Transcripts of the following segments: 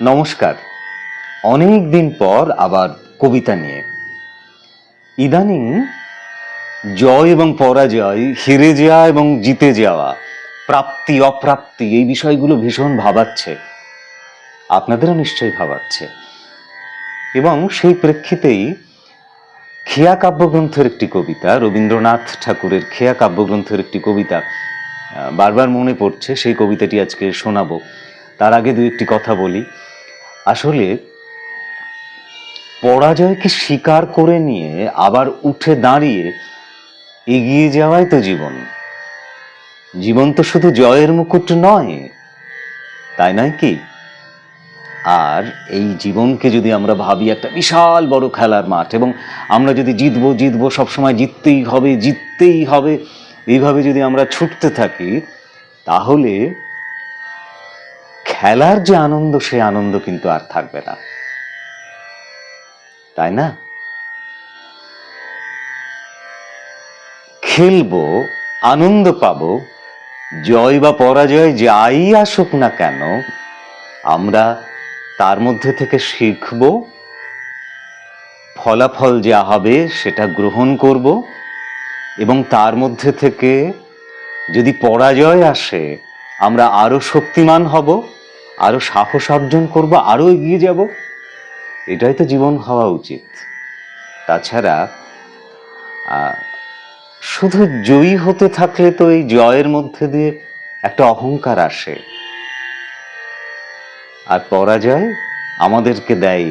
নমস্কার। অনেক দিন পর আবার কবিতা নিয়ে। ইদানিং জয় এবং পরাজয়, হেরে যাওয়া এবং জিতে যাওয়া, প্রাপ্তি অপ্রাপ্তি, এই বিষয়গুলো ভীষণ ভাবাচ্ছে। আপনাদেরও নিশ্চয়ই ভাবাচ্ছে। এবং সেই প্রেক্ষিতেই খেয়া কাব্যগ্রন্থের একটি কবিতা, রবীন্দ্রনাথ ঠাকুরের খেয়া কাব্যগ্রন্থের একটি কবিতা বারবার মনে পড়ছে। সেই কবিতাটি আজকে শোনাবো। তার আগে দু একটি কথা বলি। আসলে পরাজয়কে স্বীকার করে নিয়ে আবার উঠে দাঁড়িয়ে এগিয়ে যাওয়াই তো জীবন। জীবন তো শুধু জয়ের মুকুট নয়, তাই নয় কি? আর এই জীবনকে যদি আমরা ভাবি একটা বিশাল বড় খেলার মাঠ, এবং আমরা যদি জিতবো জিতবো, সবসময় জিততেই হবে জিততেই হবে, এইভাবে যদি আমরা ছুটতে থাকি, তাহলে খেলার যে আনন্দ, সে আনন্দ কিন্তু আর থাকবে না, তাই না? খেলবো, আনন্দ পাবো, জয় বা পরাজয় যাই আসুক না কেন, আমরা তার মধ্যে থেকে শিখব, ফলাফল যা হবে সেটা গ্রহণ করব, এবং তার মধ্যে থেকে যদি পরাজয় আসে আমরা আরো শক্তিমান হব, আরো সাহস অর্জন করব, আরো এগিয়ে যাব। এটাই তো জীবন হওয়া উচিত। তাছাড়া শুধু জয়ী হতে থাকলে তো এই জয়ের মধ্যে দিয়ে একটা অহংকার আসে, আর পরাজয় আমাদেরকে দেয়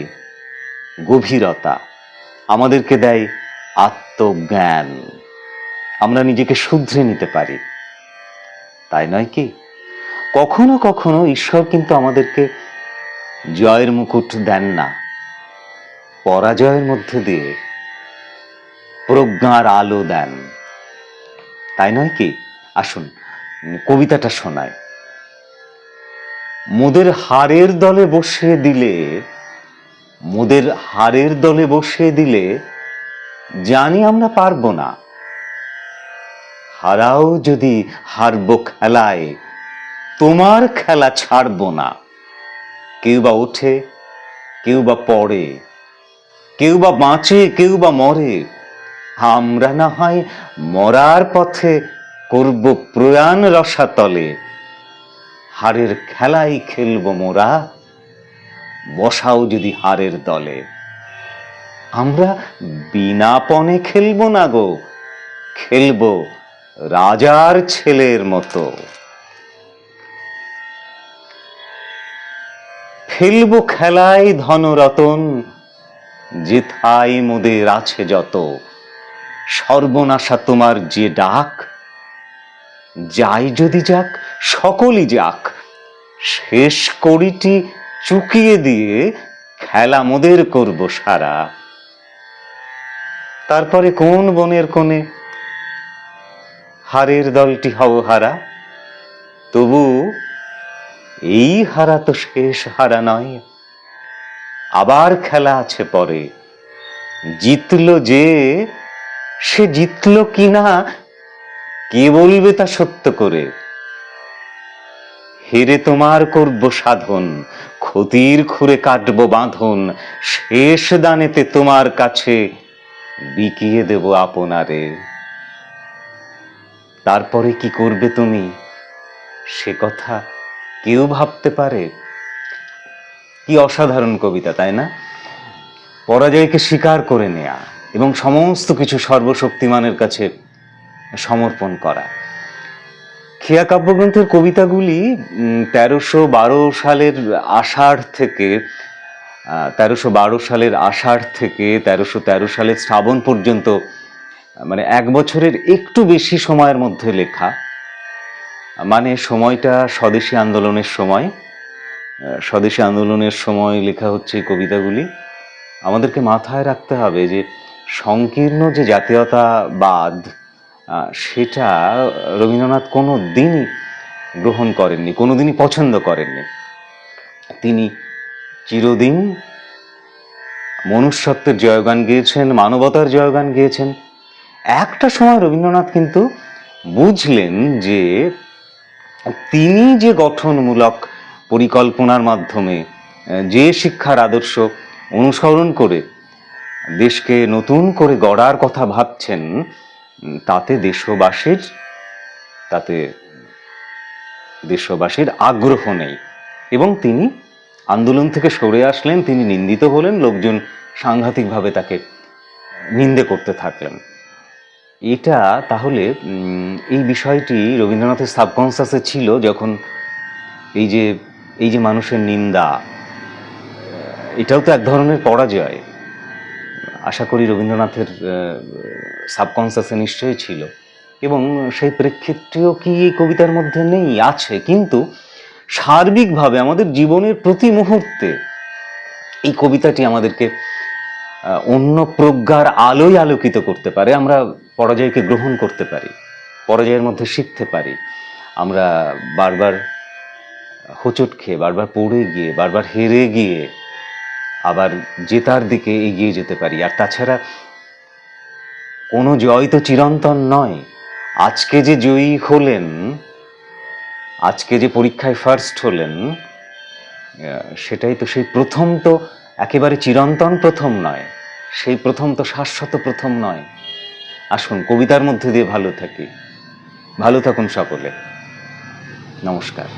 গভীরতা, আমাদেরকে দেয় আত্মজ্ঞান। আমরা নিজেকে শুধরে নিতে পারি, তাই নয় কি? কখনো কখনো ঈশ্বর কিন্তু আমাদেরকে জয়ের মুকুট দেন না, পরাজয়ের মধ্যে দিয়ে প্রজ্ঞার আলো দেন, তাই নয় কি? আসুন কবিতাটা শোনায়। মোদের হারের দলে বসিয়ে দিলে, মোদের হারের দলে বসিয়ে দিলে জানি আমরা পারবো না। হারাও যদি হারবো খেলায়, তোমার খেলা ছাড়বো না। কেউ বা ওঠে, কেউ বা পড়ে, কেউ বা বাঁচে, কেউ বা মরে, আমরা না হয় মরার পথে করব প্রয়াণ রসাতলে। হারের খেলাই খেলবো মোরা, বসাও যদি হারের দলে। আমরা বিনা পণে খেলবো না গো, খেলবো রাজার ছেলের মতো। ফেলবো খেলায় ধনরতন, যেথায় মোদের আছে যত। সর্বনাশা তোমার যে ডাক, যাই যদি যাক সকলই যাক, শেষ কড়িটি চুকিয়ে দিয়ে খেলা মোদের করব সারা। তারপরে কোন বনের কোণে হারের দলটি হব হারা, তবু এই হারা তো শেষ হারা নয়, আবার খেলা আছে পরে। জিতলো যে, সে জিতলো কিনা কে বলবে তা সত্য করে। হেরে তোমার করব সাধন, ক্ষতির খুরে কাটবো বাঁধন, শেষ দানেতে তোমার কাছে বিকিয়ে দেব আপনারে। তারপরে কি করবে তুমি, সে কথা কেউ ভাবতে পারে? কি অসাধারণ কবিতা, তাই না? পরাজয়কে স্বীকার করে নেয়া এবং সমস্ত কিছু সর্বশক্তিমানের কাছে সমর্পণ করা। খেয়া কাব্যগ্রন্থের কবিতাগুলি 1312 সালের আষাঢ় থেকে 1313 সালের শ্রাবণ পর্যন্ত, মানে 1 বছরের একটু বেশি সময়ের মধ্যে লেখা। মানে সময়টা স্বদেশী আন্দোলনের সময়, স্বদেশী আন্দোলনের সময় লেখা হচ্ছে এই কবিতাগুলি। আমাদেরকে মাথায় রাখতে হবে যে সংকীর্ণ যে জাতীয়তাবাদ, সেটা রবীন্দ্রনাথ কোনো দিনই গ্রহণ করেননি, কোনোদিনই পছন্দ করেননি। তিনি চিরদিন মনুষ্যত্বের জয়গান গেয়েছেন, মানবতার জয়গান গেয়েছেন। একটা সময় রবীন্দ্রনাথ কিন্তু বুঝলেন যে তিনি যে গঠনমূলক পরিকল্পনার মাধ্যমে যে শিক্ষার আদর্শ অনুসরণ করে দেশকে নতুন করে গড়ার কথা ভাবছেন, তাতে দেশবাসীর আগ্রহ নেই। এবং তিনি আন্দোলন থেকে সরে আসলেন, তিনি নিন্দিত হলেন, লোকজন সাংঘাতিকভাবে তাকে নিন্দে করতে থাকলেন। এটা তাহলে এই বিষয়টি রবীন্দ্রনাথের সাবকনসাসে ছিল, যখন এই যে মানুষের নিন্দা, এটাও তো এক ধরনের পরাজয়। আশা করি রবীন্দ্রনাথের সাবকনসাসে নিশ্চয়ই ছিল, এবং সেই প্রেক্ষিতটিও কি এই কবিতার মধ্যে নেই? আছে, কিন্তু সার্বিকভাবে আমাদের জীবনের প্রতি মুহূর্তে এই কবিতাটি আমাদেরকে অন্য প্রজ্ঞার আলোয় আলোকিত করতে পারে। আমরা পরাজয়কে গ্রহণ করতে পারি, পরাজয়ের মধ্যে শিখতে পারি, আমরা বারবার হোঁচট খেয়ে, বারবার পড়ে গিয়ে, বারবার হেরে গিয়ে আবার জেতার দিকে এগিয়ে যেতে পারি। আর তাছাড়া কোনো জয় তো চিরন্তন নয়। আজকে যে জয়ী হলেন, আজকে যে পরীক্ষায় ফার্স্ট হলেন, সেটাই তো সেই প্রথম, তো একেবারে চিরন্তন প্রথম নয়, সেই প্রথম তো শাশ্বত প্রথম নয়। আসুন কবিতার মধ্যে দিয়ে ভালো থাকি। ভালো থাকুন সকলে। নমস্কার।